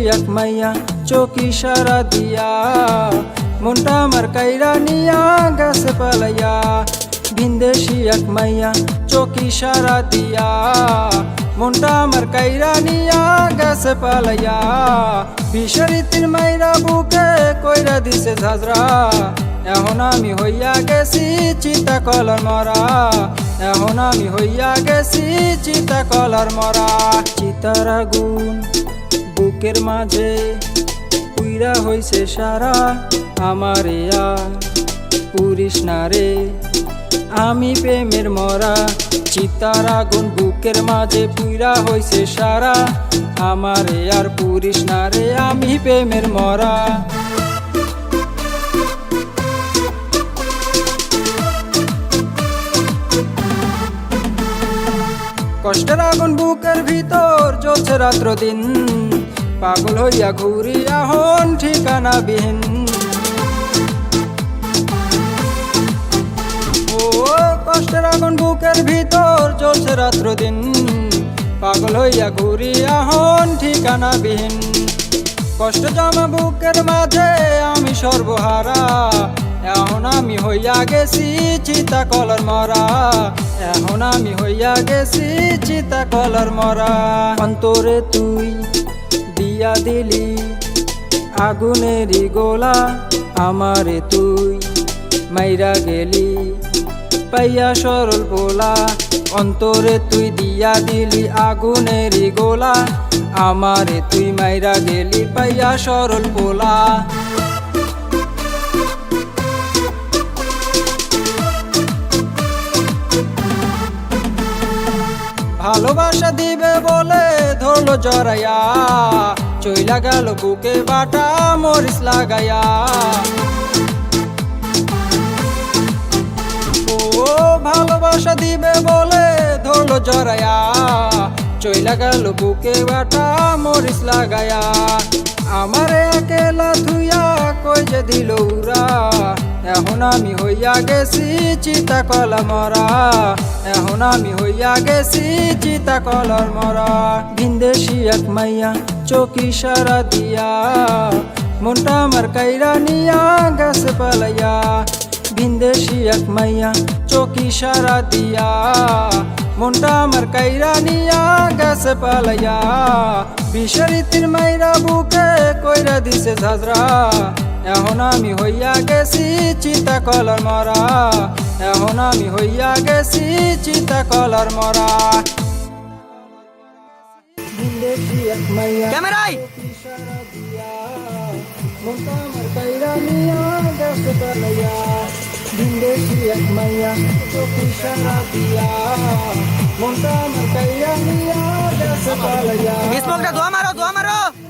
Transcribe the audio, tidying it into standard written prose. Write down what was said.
এক মাইয়া চোখি সারা দিয়া মনটা আমার কাইরা নিয়া গেছে পালাইয়া ভিনদেশি এক মাইয়া চোখি সারা দিয়া মনটা আমার কাইরা নিয়া গেছে পালাইয়া বিষরিতির মাইরা বুকে কইরা দিছে ঝাঁঝরা এখন আমি হইয়া গেছি চিতা কলার মরা এখন আমি হইয়া গেছি চিতা কলার মরা চিতার আগুন বুকের মাঝে পুইরা হইছে সারা আমারে আর পুরিস না রে আমি প্রেমের মরা চিতার আগুন বুকের মাঝে পুইরা হইছে সারা আমারে আর পুরিস না রে আমি প্রেমের মরা কষ্টের আগুন বুকের ভিতর জ্বলছে রাত্র দিন পাগল হইয়া ঘুরি এখন ঠিকানা বিহীন ও কষ্টের আগুন বুকের ভিতর জ্বলছে রাত্র দিন পাগল হইয়া ঘুরি এখন ঠিকানা বিহীন কষ্ট জমা বুকের মাঝে আমি সর্বহারা এখন আমি হইয়া গেছি চিতা কলার মরা এখন আমি হইয়া গেছি চিতা কলার মরা অন্তরে তুই দিয়া দিলি আগুনেরই গোলা আমারে তুই মাইরা গেলি পাইয়া সরল পোলা অন্তরে তুই দিয়া দিলি আগুনেরই গোলা আমারে তুই মাইরা গেলি পাইয়া সরল পোলা ভালোবাসা দিবে বলে ধরলো জড়াইয়া চইলা গেল বুকে বাটা মরিচ লাগাইয়া ও ভালোবাসা দিবে বলে ধরলো জড়াইয়া চইলা গেল বুকে বাটা মরিচ লাগাইয়া আমারে একেলা থুইয়া কই যে দিল উরা এখন আমি হইয়া গেছি চিতা কলা মরা এখন আমি হইয়া গেছি চিতা কলার মরা ভিনদেশি এক মাইয়া চোখি সারা দিয়া মনটা আমার কাইরা নিয়া গেছে পালাইয়া ভিনদেশি এক মাইয়া চোখি সারা দিয়া মনটা আমার কাইরা নিয়া গেছে পালাইয়া বিষরিতির মাইরা বুকে কইরা দিছে ঝাঁঝরা এখন আমি হইয়া গেছি চিতা কলার মরা এখন আমি হইয়া গেছি চিতা কলার মরা ভিনদেশি এক মাইয়া ক্যামেরায় মনটা আমার কাইরা নিয়া গেছে পালাইয়া ভিনদেশি এক মাইয়া চোখি সারা দিয়া মনটা আমার কাইরা নিয়া গেছে পালাইয়া স্মোকটা ধোয়া মারো